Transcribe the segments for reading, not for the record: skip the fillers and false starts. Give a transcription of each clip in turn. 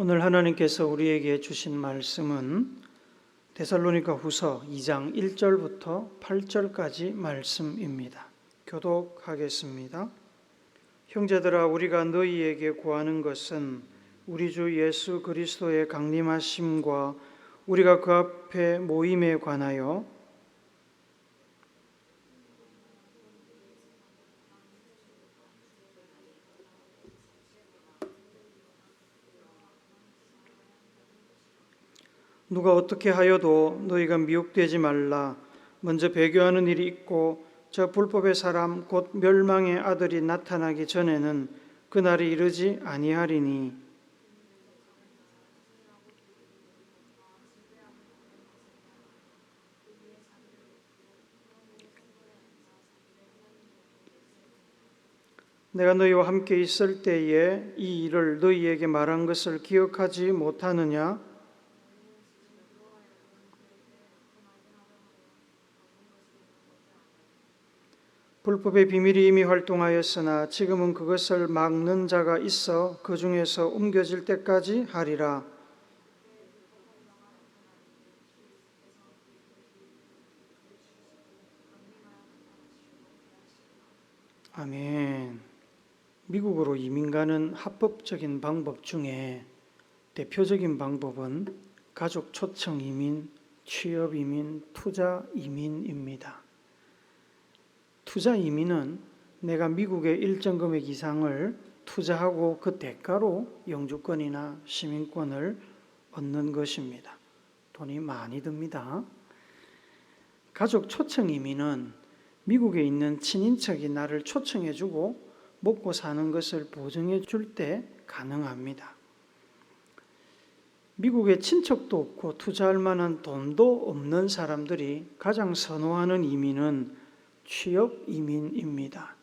오늘 하나님께서 우리에게 주신 말씀은 데살로니가 후서 2장 1절부터 8절까지 말씀입니다. 교독하겠습니다. 형제들아, 우리가 너희에게 구하는 것은 우리 주 예수 그리스도의 강림하심과 우리가 그 앞에 모임에 관하여 누가 어떻게 하여도 너희가 미혹되지 말라. 먼저 배교하는 일이 있고 저 불법의 사람 곧 멸망의 아들이 나타나기 전에는 그날이 이르지 아니하리니 내가 너희와 함께 있을 때에 이 일을 너희에게 말한 것을 기억하지 못하느냐? 불법의 비밀이 이미 활동하였으나 지금은 그것을 막는 자가 있어 그 중에서 옮겨질 때까지 하리라. 아멘. 미국으로 이민 가는 합법적인 방법 중에 대표적인 방법은 가족 초청 이민, 취업 이민, 투자 이민입니다. 투자 이민은 내가 미국에 일정 금액 이상을 투자하고 그 대가로 영주권이나 시민권을 얻는 것입니다. 돈이 많이 듭니다. 가족 초청 이민은 미국에 있는 친인척이 나를 초청해주고 먹고 사는 것을 보증해 줄 때 가능합니다. 미국에 친척도 없고 투자할 만한 돈도 없는 사람들이 가장 선호하는 이민은 취업 이민입니다.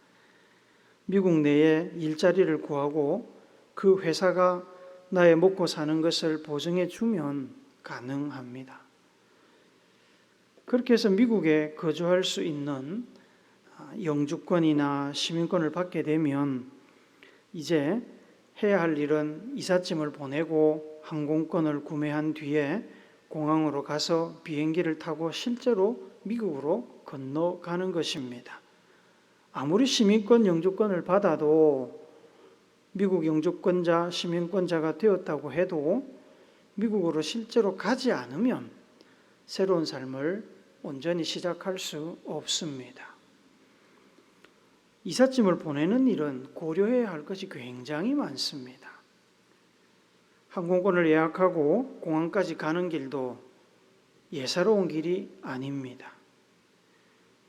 미국 내에 일자리를 구하고 그 회사가 나의 먹고 사는 것을 보증해 주면 가능합니다. 그렇게 해서 미국에 거주할 수 있는 영주권이나 시민권을 받게 되면 이제 해야 할 일은 이삿짐을 보내고 항공권을 구매한 뒤에 공항으로 가서 비행기를 타고 실제로 미국으로 건너가는 것입니다. 아무리 시민권, 영주권을 받아도 미국 영주권자, 시민권자가 되었다고 해도 미국으로 실제로 가지 않으면 새로운 삶을 온전히 시작할 수 없습니다. 이삿짐을 보내는 일은 고려해야 할 것이 굉장히 많습니다. 항공권을 예약하고 공항까지 가는 길도 예사로운 길이 아닙니다.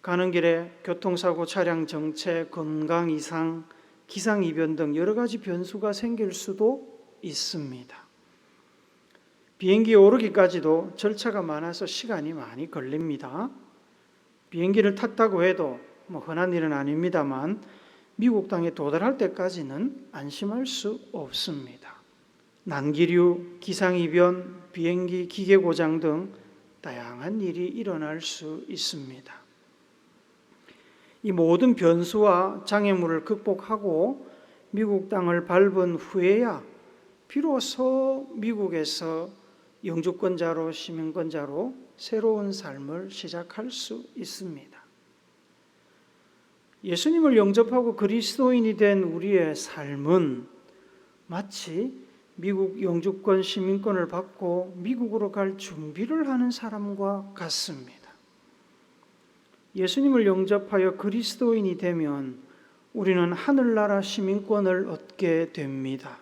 가는 길에 교통사고, 차량 정체, 건강 이상, 기상이변 등 여러 가지 변수가 생길 수도 있습니다. 비행기에 오르기까지도 절차가 많아서 시간이 많이 걸립니다. 비행기를 탔다고 해도 흔한 일은 아닙니다만 미국 땅에 도달할 때까지는 안심할 수 없습니다. 난기류, 기상이변, 비행기 기계 고장 등 다양한 일이 일어날 수 있습니다. 이 모든 변수와 장애물을 극복하고 미국 땅을 밟은 후에야 비로소 미국에서 영주권자로 시민권자로 새로운 삶을 시작할 수 있습니다. 예수님을 영접하고 그리스도인이 된 우리의 삶은 마치 미국 영주권, 시민권을 받고 미국으로 갈 준비를 하는 사람과 같습니다. 예수님을 영접하여 그리스도인이 되면 우리는 하늘나라 시민권을 얻게 됩니다.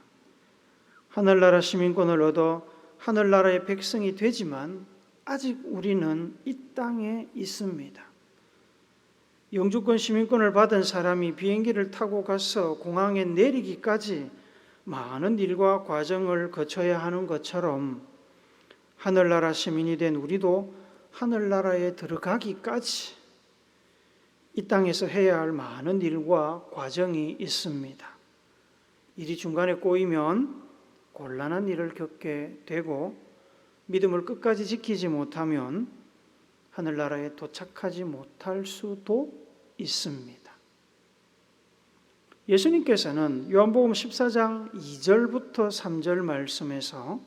하늘나라 시민권을 얻어 하늘나라의 백성이 되지만 아직 우리는 이 땅에 있습니다. 영주권 시민권을 받은 사람이 비행기를 타고 가서 공항에 내리기까지 많은 일과 과정을 거쳐야 하는 것처럼 하늘나라 시민이 된 우리도 하늘나라에 들어가기까지 이 땅에서 해야 할 많은 일과 과정이 있습니다. 일이 중간에 꼬이면 곤란한 일을 겪게 되고 믿음을 끝까지 지키지 못하면 하늘나라에 도착하지 못할 수도 있습니다. 예수님께서는 요한복음 14장 2절부터 3절 말씀에서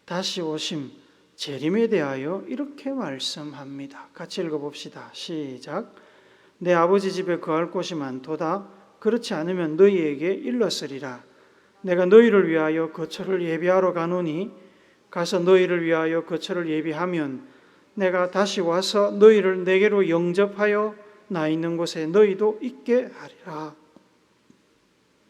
다시 오심 재림에 대하여 이렇게 말씀합니다. 같이 읽어봅시다. 시작. 내 아버지 집에 거할 곳이 많도다. 그렇지 않으면 너희에게 일렀으리라. 내가 너희를 위하여 거처를 예비하러 가노니 가서 너희를 위하여 거처를 예비하면 내가 다시 와서 너희를 내게로 영접하여 나 있는 곳에 너희도 있게 하리라.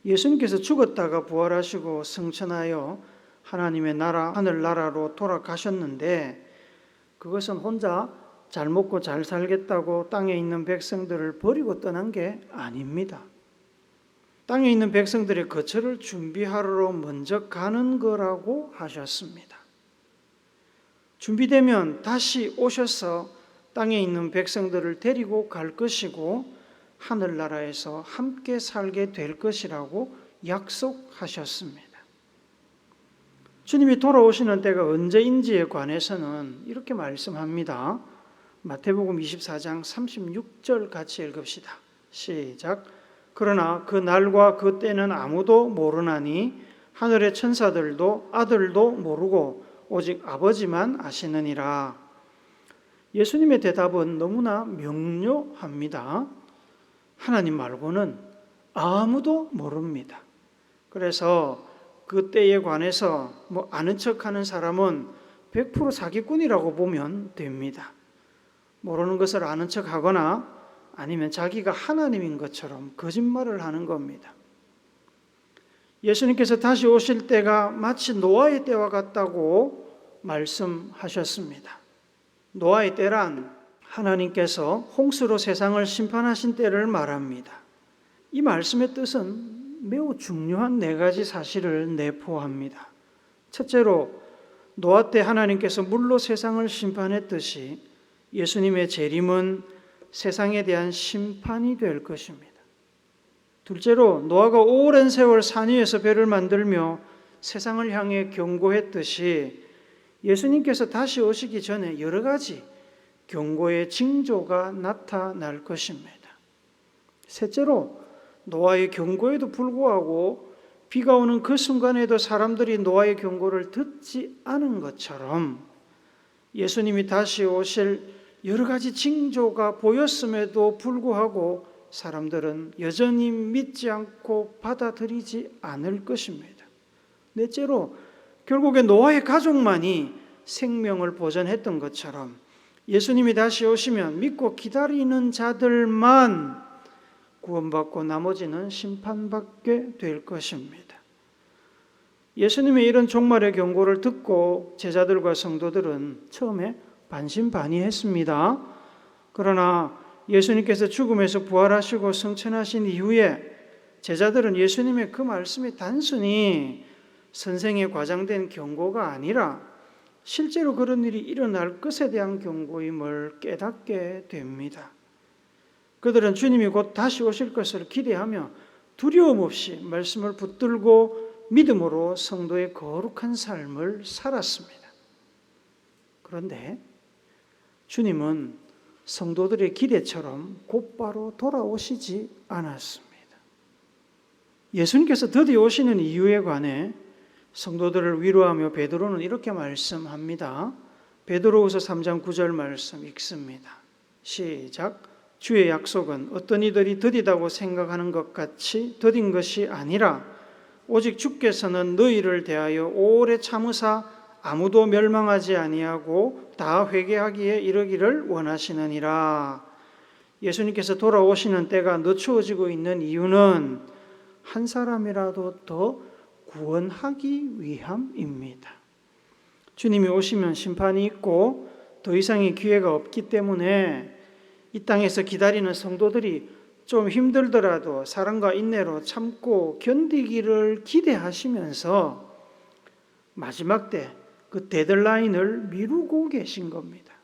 예수님께서 죽었다가 부활하시고 승천하여 하나님의 나라, 하늘나라로 돌아가셨는데 그것은 혼자 잘 먹고 잘 살겠다고 땅에 있는 백성들을 버리고 떠난 게 아닙니다. 땅에 있는 백성들의 거처를 준비하러 먼저 가는 거라고 하셨습니다. 준비되면 다시 오셔서 땅에 있는 백성들을 데리고 갈 것이고 하늘나라에서 함께 살게 될 것이라고 약속하셨습니다. 주님이 돌아오시는 때가 언제인지에 관해서는 이렇게 말씀합니다. 마태복음 24장 36절 같이 읽읍시다. 시작. 그러나 그 날과 그 때는 아무도 모르나니 하늘의 천사들도 아들도 모르고 오직 아버지만 아시느니라. 예수님의 대답은 너무나 명료합니다. 하나님 말고는 아무도 모릅니다. 그래서 그 때에 관해서 아는 척하는 사람은 100% 사기꾼이라고 보면 됩니다. 모르는 것을 아는 척하거나 아니면 자기가 하나님인 것처럼 거짓말을 하는 겁니다. 예수님께서 다시 오실 때가 마치 노아의 때와 같다고 말씀하셨습니다. 노아의 때란 하나님께서 홍수로 세상을 심판하신 때를 말합니다. 이 말씀의 뜻은 매우 중요한 4가지 사실을 내포합니다. 첫째로 노아 때 하나님께서 물로 세상을 심판했듯이 예수님의 재림은 세상에 대한 심판이 될 것입니다. 둘째로 노아가 오랜 세월 산 위에서 배를 만들며 세상을 향해 경고했듯이 예수님께서 다시 오시기 전에 여러 가지 경고의 징조가 나타날 것입니다. 셋째로 노아의 경고에도 불구하고 비가 오는 그 순간에도 사람들이 노아의 경고를 듣지 않은 것처럼 예수님이 다시 오실 여러 가지 징조가 보였음에도 불구하고 사람들은 여전히 믿지 않고 받아들이지 않을 것입니다. 넷째로 결국에 노아의 가족만이 생명을 보존했던 것처럼 예수님이 다시 오시면 믿고 기다리는 자들만 구원받고 나머지는 심판받게 될 것입니다. 예수님의 이런 종말의 경고를 듣고 제자들과 성도들은 처음에 반신반의했습니다. 그러나 예수님께서 죽음에서 부활하시고 승천하신 이후에 제자들은 예수님의 그 말씀이 단순히 선생의 과장된 경고가 아니라 실제로 그런 일이 일어날 것에 대한 경고임을 깨닫게 됩니다. 그들은 주님이 곧 다시 오실 것을 기대하며 두려움 없이 말씀을 붙들고 믿음으로 성도의 거룩한 삶을 살았습니다. 그런데 주님은 성도들의 기대처럼 곧바로 돌아오시지 않았습니다. 예수님께서 드디어 오시는 이유에 관해 성도들을 위로하며 베드로는 이렇게 말씀합니다. 베드로후서 3장 9절 말씀 읽습니다. 시작. 주의 약속은 어떤 이들이 더디다고 생각하는 것 같이 더딘 것이 아니라 오직 주께서는 너희를 대하여 오래 참으사 아무도 멸망하지 아니하고 다 회개하기에 이르기를 원하시느니라. 예수님께서 돌아오시는 때가 늦추어지고 있는 이유는 한 사람이라도 더 구원하기 위함입니다. 주님이 오시면 심판이 있고 더 이상의 기회가 없기 때문에 이 땅에서 기다리는 성도들이 좀 힘들더라도 사랑과 인내로 참고 견디기를 기대하시면서 마지막 때 그 데드라인을 미루고 계신 겁니다.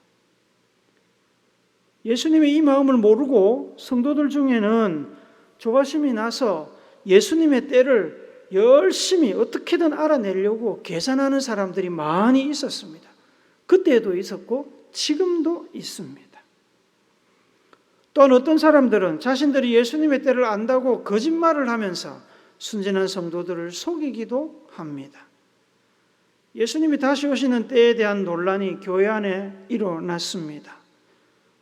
예수님의 이 마음을 모르고 성도들 중에는 조바심이 나서 예수님의 때를 열심히 어떻게든 알아내려고 계산하는 사람들이 많이 있었습니다. 그때도 있었고 지금도 있습니다. 또한 어떤 사람들은 자신들이 예수님의 때를 안다고 거짓말을 하면서 순진한 성도들을 속이기도 합니다. 예수님이 다시 오시는 때에 대한 논란이 교회 안에 일어났습니다.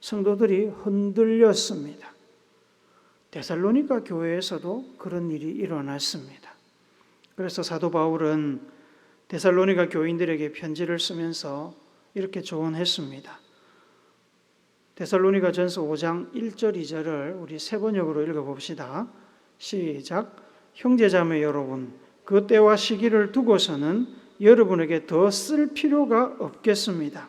성도들이 흔들렸습니다. 데살로니가 교회에서도 그런 일이 일어났습니다. 그래서 사도 바울은 데살로니가 교인들에게 편지를 쓰면서 이렇게 조언했습니다. 데살로니가 전서 5장 1절 2절을 우리 세 번역으로 읽어봅시다. 시작. 형제자매 여러분, 그 때와 시기를 두고서는 여러분에게 더 쓸 필요가 없겠습니다.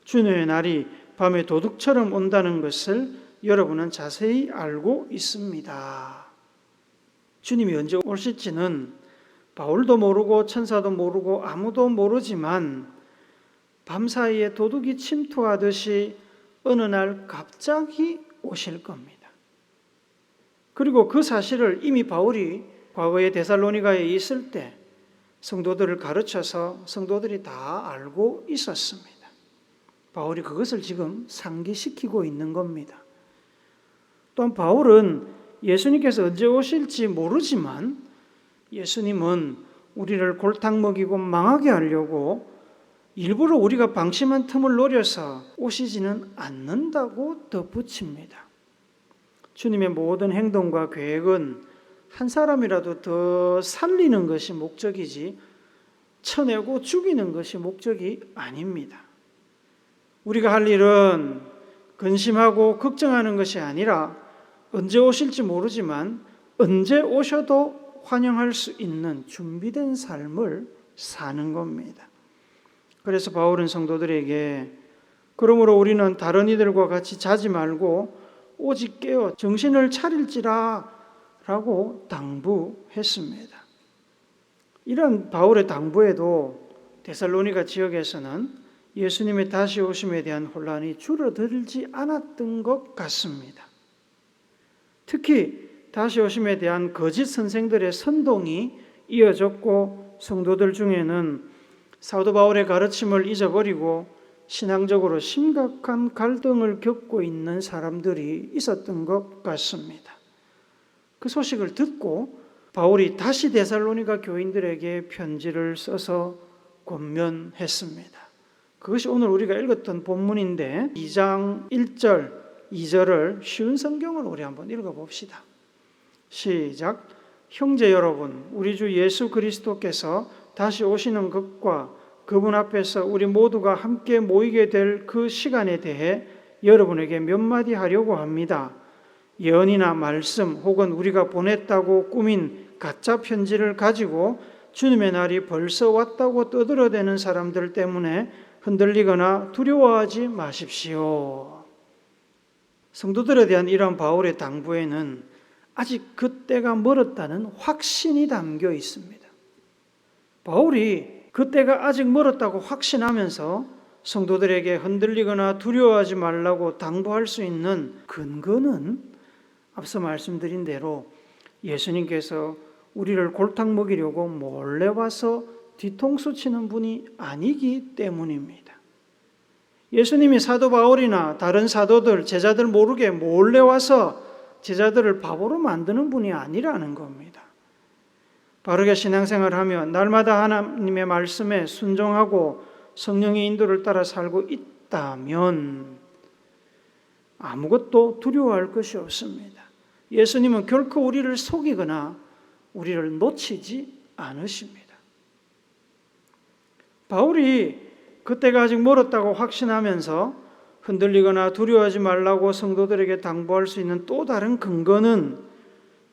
주님의 날이 밤에 도둑처럼 온다는 것을 여러분은 자세히 알고 있습니다. 주님이 언제 오실지는 바울도 모르고 천사도 모르고 아무도 모르지만 밤사이에 도둑이 침투하듯이 어느 날 갑자기 오실 겁니다. 그리고 그 사실을 이미 바울이 과거에 데살로니가에 있을 때 성도들을 가르쳐서 성도들이 다 알고 있었습니다. 바울이 그것을 지금 상기시키고 있는 겁니다. 또한 바울은 예수님께서 언제 오실지 모르지만 예수님은 우리를 골탕 먹이고 망하게 하려고 일부러 우리가 방심한 틈을 노려서 오시지는 않는다고 덧붙입니다. 주님의 모든 행동과 계획은 한 사람이라도 더 살리는 것이 목적이지 쳐내고 죽이는 것이 목적이 아닙니다. 우리가 할 일은 근심하고 걱정하는 것이 아니라 언제 오실지 모르지만 언제 오셔도 환영할 수 있는 준비된 삶을 사는 겁니다. 그래서 바울은 성도들에게 그러므로 우리는 다른 이들과 같이 자지 말고 오직 깨어 정신을 차릴지라 라고 당부했습니다. 이런 바울의 당부에도 데살로니가 지역에서는 예수님의 다시 오심에 대한 혼란이 줄어들지 않았던 것 같습니다. 특히 다시 오심에 대한 거짓 선생들의 선동이 이어졌고 성도들 중에는 사도 바울의 가르침을 잊어버리고 신앙적으로 심각한 갈등을 겪고 있는 사람들이 있었던 것 같습니다. 그 소식을 듣고 바울이 다시 데살로니가 교인들에게 편지를 써서 권면했습니다. 그것이 오늘 우리가 읽었던 본문인데 2장 1절, 2절을 쉬운 성경을 우리 한번 읽어봅시다. 시작. 형제 여러분, 우리 주 예수 그리스도께서 다시 오시는 것과 그분 앞에서 우리 모두가 함께 모이게 될 그 시간에 대해 여러분에게 몇 마디 하려고 합니다. 예언이나 말씀 혹은 우리가 보냈다고 꾸민 가짜 편지를 가지고 주님의 날이 벌써 왔다고 떠들어대는 사람들 때문에 흔들리거나 두려워하지 마십시오. 성도들에 대한 이러한 바울의 당부에는 아직 그때가 멀었다는 확신이 담겨 있습니다. 바울이 그때가 아직 멀었다고 확신하면서 성도들에게 흔들리거나 두려워하지 말라고 당부할 수 있는 근거는 앞서 말씀드린 대로 예수님께서 우리를 골탕 먹이려고 몰래 와서 뒤통수 치는 분이 아니기 때문입니다. 예수님이 사도 바울이나 다른 사도들, 제자들 모르게 몰래 와서 제자들을 바보로 만드는 분이 아니라는 겁니다. 바르게 신앙생활하며 날마다 하나님의 말씀에 순종하고 성령의 인도를 따라 살고 있다면 아무것도 두려워할 것이 없습니다. 예수님은 결코 우리를 속이거나 우리를 놓치지 않으십니다. 바울이 그때가 아직 멀었다고 확신하면서 흔들리거나 두려워하지 말라고 성도들에게 당부할 수 있는 또 다른 근거는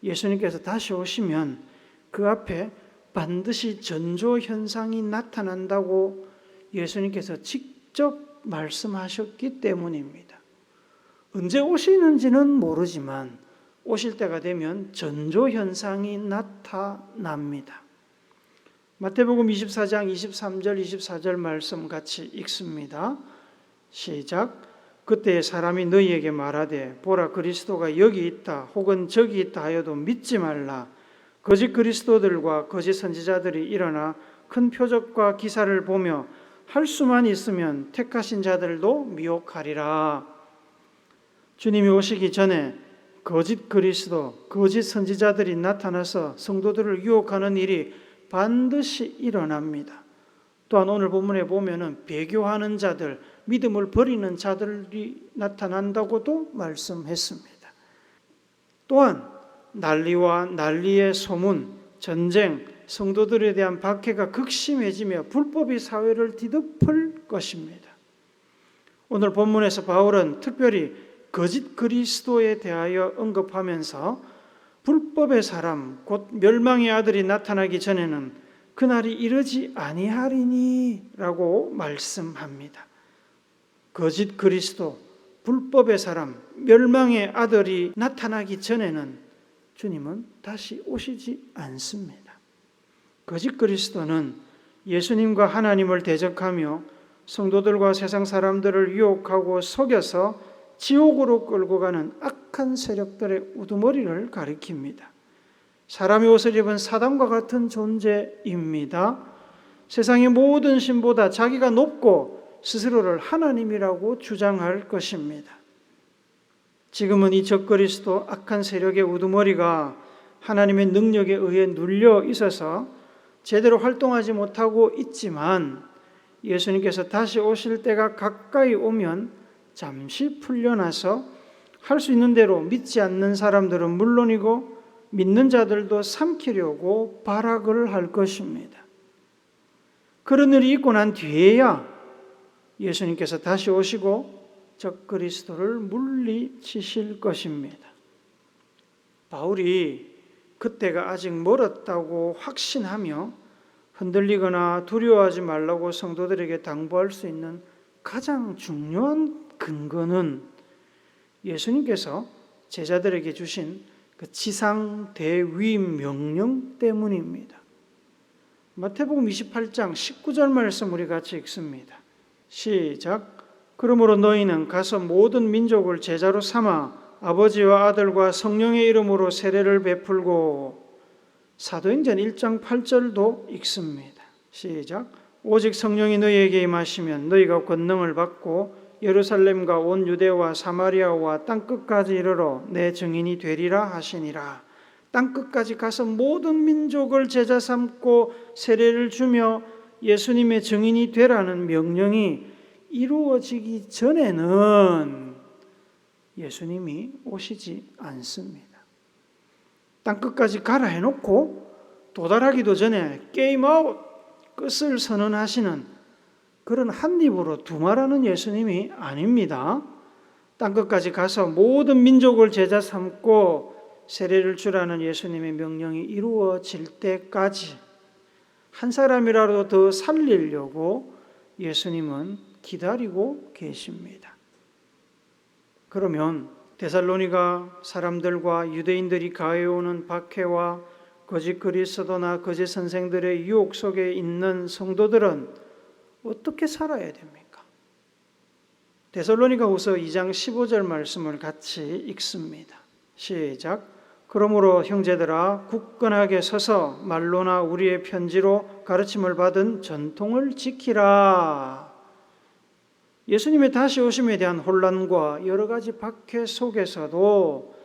예수님께서 다시 오시면 그 앞에 반드시 전조 현상이 나타난다고 예수님께서 직접 말씀하셨기 때문입니다. 언제 오시는지는 모르지만 오실 때가 되면 전조 현상이 나타납니다. 마태복음 24장 23절 24절 말씀 같이 읽습니다. 시작. 그때 사람이 너희에게 말하되 보라 그리스도가 여기 있다 혹은 저기 있다 하여도 믿지 말라. 거짓 그리스도들과 거짓 선지자들이 일어나 큰 표적과 기사를 보며 할 수만 있으면 택하신 자들도 미혹하리라. 주님이 오시기 전에 거짓 그리스도, 거짓 선지자들이 나타나서 성도들을 유혹하는 일이 반드시 일어납니다. 또한 오늘 본문에 보면은 배교하는 자들, 믿음을 버리는 자들이 나타난다고도 말씀했습니다. 또한 난리와 난리의 소문, 전쟁, 성도들에 대한 박해가 극심해지며 불법이 사회를 뒤덮을 것입니다. 오늘 본문에서 바울은 특별히 거짓 그리스도에 대하여 언급하면서 불법의 사람, 곧 멸망의 아들이 나타나기 전에는 그날이 이르지 아니하리니 라고 말씀합니다. 거짓 그리스도, 불법의 사람, 멸망의 아들이 나타나기 전에는 주님은 다시 오시지 않습니다. 거짓 그리스도는 예수님과 하나님을 대적하며 성도들과 세상 사람들을 유혹하고 속여서 지옥으로 끌고 가는 악한 세력들의 우두머리를 가리킵니다. 사람의 옷을 입은 사단과 같은 존재입니다. 세상의 모든 신보다 자기가 높고 스스로를 하나님이라고 주장할 것입니다. 지금은 이 적그리스도 악한 세력의 우두머리가 하나님의 능력에 의해 눌려 있어서 제대로 활동하지 못하고 있지만 예수님께서 다시 오실 때가 가까이 오면 잠시 풀려나서 할 수 있는 대로 믿지 않는 사람들은 물론이고 믿는 자들도 삼키려고 발악을 할 것입니다. 그런 일이 있고 난 뒤에야 예수님께서 다시 오시고 적그리스도를 물리치실 것입니다. 바울이 그때가 아직 멀었다고 확신하며 흔들리거나 두려워하지 말라고 성도들에게 당부할 수 있는 가장 중요한 근거는 예수님께서 제자들에게 주신 그 지상 대위임 명령 때문입니다. 마태복음 28장 19절 말씀 우리 같이 읽습니다. 시작. 그러므로 너희는 가서 모든 민족을 제자로 삼아 아버지와 아들과 성령의 이름으로 세례를 베풀고, 사도행전 1장 8절도 읽습니다. 시작. 오직 성령이 너희에게 임하시면 너희가 권능을 받고 예루살렘과 온 유대와 사마리아와 땅끝까지 이르러 내 증인이 되리라 하시니라. 땅끝까지 가서 모든 민족을 제자 삼고 세례를 주며 예수님의 증인이 되라는 명령이 이루어지기 전에는 예수님이 오시지 않습니다. 땅끝까지 가라 해놓고 도달하기도 전에 게임 아웃, 끝을 선언하시는 그런 한 입으로 두말하는 예수님이 아닙니다. 땅끝까지 가서 모든 민족을 제자 삼고 세례를 주라는 예수님의 명령이 이루어질 때까지 한 사람이라도 더 살리려고 예수님은 기다리고 계십니다. 그러면 데살로니가 사람들과 유대인들이 가해오는 박해와 거짓 그리스도나 거짓 선생들의 유혹 속에 있는 성도들은 어떻게 살아야 됩니까? 데살로니가후서 2장 15절 말씀을 같이 읽습니다. 시작. 그러므로 형제들아 굳건하게 서서 말로나 우리의 편지로 가르침을 받은 전통을 지키라. 예수님의 다시 오심에 대한 혼란과 여러 가지 박해 속에서도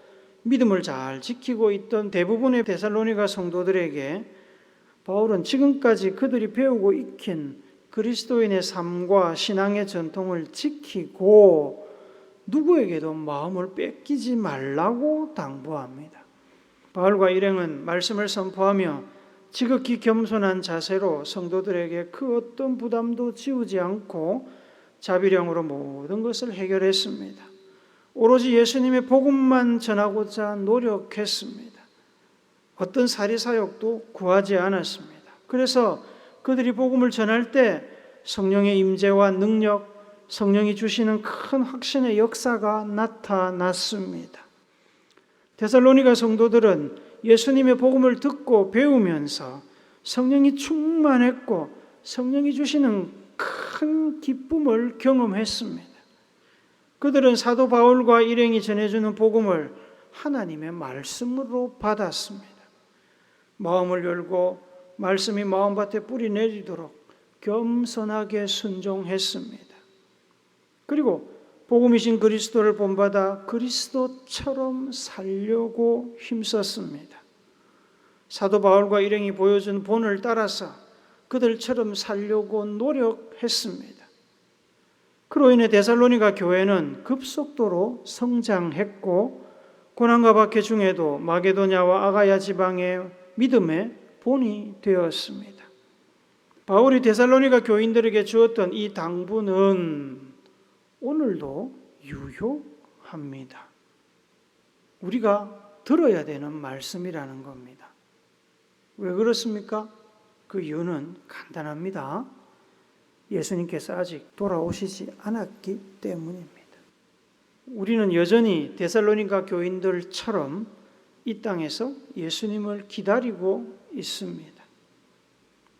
믿음을 잘 지키고 있던 대부분의 데살로니가 성도들에게 바울은 지금까지 그들이 배우고 익힌 그리스도인의 삶과 신앙의 전통을 지키고 누구에게도 마음을 뺏기지 말라고 당부합니다. 바울과 일행은 말씀을 선포하며 지극히 겸손한 자세로 성도들에게 그 어떤 부담도 지우지 않고 자비령으로 모든 것을 해결했습니다. 오로지 예수님의 복음만 전하고자 노력했습니다. 어떤 사리사욕도 구하지 않았습니다. 그래서 그들이 복음을 전할 때 성령의 임재와 능력, 성령이 주시는 큰 확신의 역사가 나타났습니다. 데살로니가 성도들은 예수님의 복음을 듣고 배우면서 성령이 충만했고 성령이 주시는 큰 기쁨을 경험했습니다. 그들은 사도 바울과 일행이 전해주는 복음을 하나님의 말씀으로 받았습니다. 마음을 열고 말씀이 마음밭에 뿌리 내리도록 겸손하게 순종했습니다. 그리고 복음이신 그리스도를 본받아 그리스도처럼 살려고 힘썼습니다. 사도 바울과 일행이 보여준 본을 따라서 그들처럼 살려고 노력했습니다. 그로 인해 데살로니가 교회는 급속도로 성장했고 고난과 박해 중에도 마게도냐와 아가야 지방의 믿음의 본이 되었습니다. 바울이 데살로니가 교인들에게 주었던 이 당부는 오늘도 유효합니다. 우리가 들어야 되는 말씀이라는 겁니다. 왜 그렇습니까? 그 이유는 간단합니다. 예수님께서 아직 돌아오시지 않았기 때문입니다. 우리는 여전히 데살로니가 교인들처럼 이 땅에서 예수님을 기다리고 있습니다.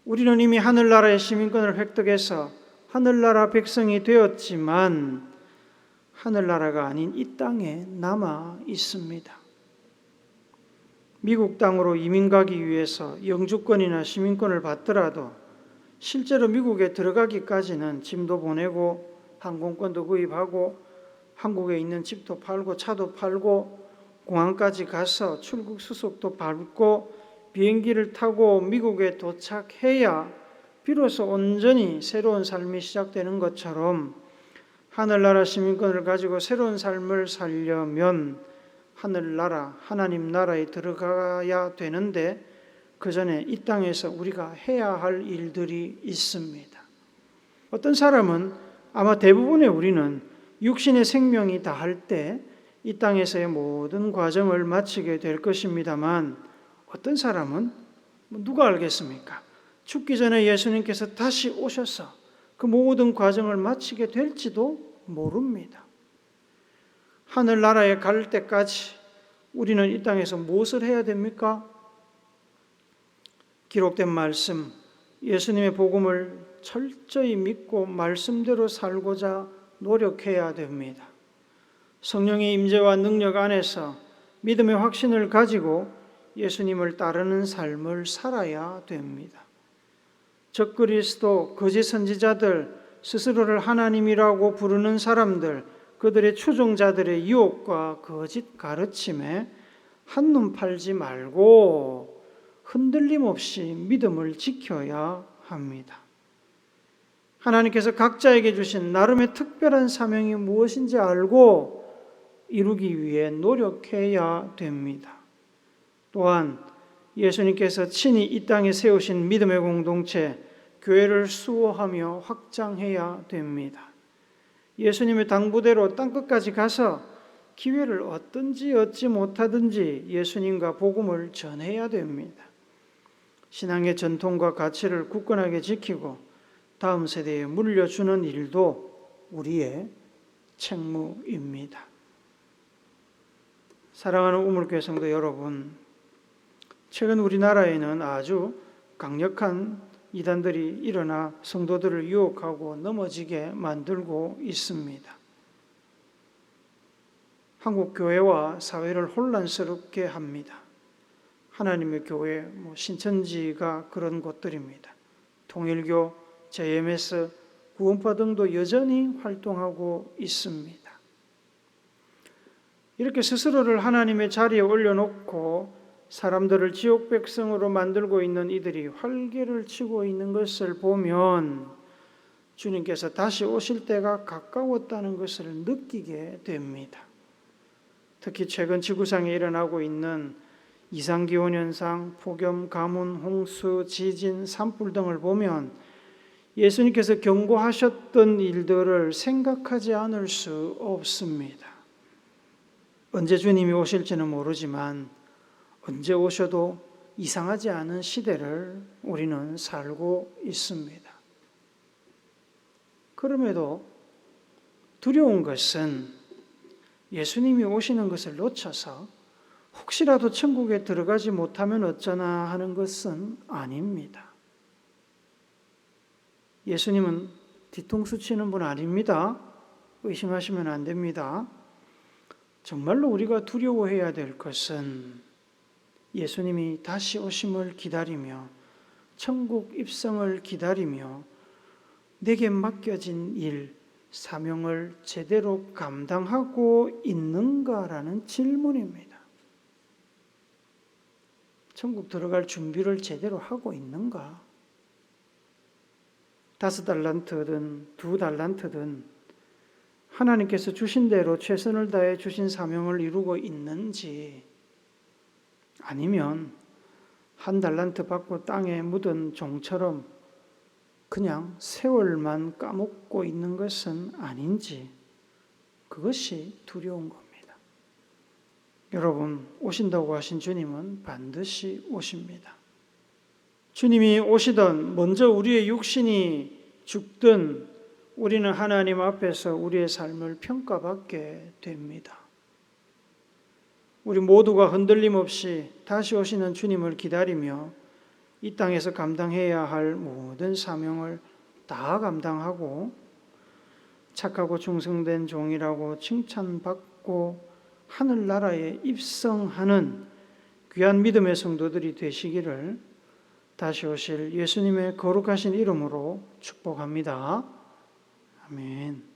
우리는 이미 하늘나라의 시민권을 획득해서 하늘나라 백성이 되었지만 하늘나라가 아닌 이 땅에 남아 있습니다. 미국 땅으로 이민 가기 위해서 영주권이나 시민권을 받더라도 실제로 미국에 들어가기까지는 짐도 보내고 항공권도 구입하고 한국에 있는 집도 팔고 차도 팔고 공항까지 가서 출국 수속도 밟고 비행기를 타고 미국에 도착해야 비로소 온전히 새로운 삶이 시작되는 것처럼 하늘나라 시민권을 가지고 새로운 삶을 살려면 하늘나라, 하나님 나라에 들어가야 되는데 그 전에 이 땅에서 우리가 해야 할 일들이 있습니다. 어떤 사람은 아마 대부분의 우리는 육신의 생명이 다할 때 이 땅에서의 모든 과정을 마치게 될 것입니다만 어떤 사람은 누가 알겠습니까? 죽기 전에 예수님께서 다시 오셔서 그 모든 과정을 마치게 될지도 모릅니다. 하늘나라에 갈 때까지 우리는 이 땅에서 무엇을 해야 됩니까? 기록된 말씀, 예수님의 복음을 철저히 믿고 말씀대로 살고자 노력해야 됩니다. 성령의 임재와 능력 안에서 믿음의 확신을 가지고 예수님을 따르는 삶을 살아야 됩니다. 적그리스도, 거짓 선지자들, 스스로를 하나님이라고 부르는 사람들, 그들의 추종자들의 유혹과 거짓 가르침에 한눈 팔지 말고 흔들림 없이 믿음을 지켜야 합니다. 하나님께서 각자에게 주신 나름의 특별한 사명이 무엇인지 알고 이루기 위해 노력해야 됩니다. 또한 예수님께서 친히 이 땅에 세우신 믿음의 공동체, 교회를 수호하며 확장해야 됩니다. 예수님의 당부대로 땅끝까지 가서 기회를 얻든지 얻지 못하든지 예수님과 복음을 전해야 됩니다. 신앙의 전통과 가치를 굳건하게 지키고 다음 세대에 물려주는 일도 우리의 책무입니다. 사랑하는 우물교회 성도 여러분, 최근 우리나라에는 아주 강력한 이단들이 일어나 성도들을 유혹하고 넘어지게 만들고 있습니다. 한국 교회와 사회를 혼란스럽게 합니다. 하나님의 교회, 신천지가 그런 곳들입니다. 통일교, JMS, 구원파 등도 여전히 활동하고 있습니다. 이렇게 스스로를 하나님의 자리에 올려놓고 사람들을 지옥 백성으로 만들고 있는 이들이 활개를 치고 있는 것을 보면 주님께서 다시 오실 때가 가까웠다는 것을 느끼게 됩니다. 특히 최근 지구상에 일어나고 있는 이상기온 현상, 폭염, 가뭄, 홍수, 지진, 산불 등을 보면 예수님께서 경고하셨던 일들을 생각하지 않을 수 없습니다. 언제 주님이 오실지는 모르지만 언제 오셔도 이상하지 않은 시대를 우리는 살고 있습니다. 그럼에도 두려운 것은 예수님이 오시는 것을 놓쳐서 혹시라도 천국에 들어가지 못하면 어쩌나 하는 것은 아닙니다. 예수님은 뒤통수 치는 분 아닙니다. 의심하시면 안 됩니다. 정말로 우리가 두려워해야 될 것은 예수님이 다시 오심을 기다리며 천국 입성을 기다리며 내게 맡겨진 일, 사명을 제대로 감당하고 있는가라는 질문입니다. 천국 들어갈 준비를 제대로 하고 있는가? 5달란트든 2달란트든 하나님께서 주신 대로 최선을 다해 주신 사명을 이루고 있는지, 아니면 1달란트 받고 땅에 묻은 종처럼 그냥 세월만 까먹고 있는 것은 아닌지, 그것이 두려운 겁니다. 여러분, 오신다고 하신 주님은 반드시 오십니다. 주님이 오시던 먼저 우리의 육신이 죽든 우리는 하나님 앞에서 우리의 삶을 평가받게 됩니다. 우리 모두가 흔들림 없이 다시 오시는 주님을 기다리며 이 땅에서 감당해야 할 모든 사명을 다 감당하고 착하고 충성된 종이라고 칭찬받고 하늘나라에 입성하는 귀한 믿음의 성도들이 되시기를 다시 오실 예수님의 거룩하신 이름으로 축복합니다. 아멘.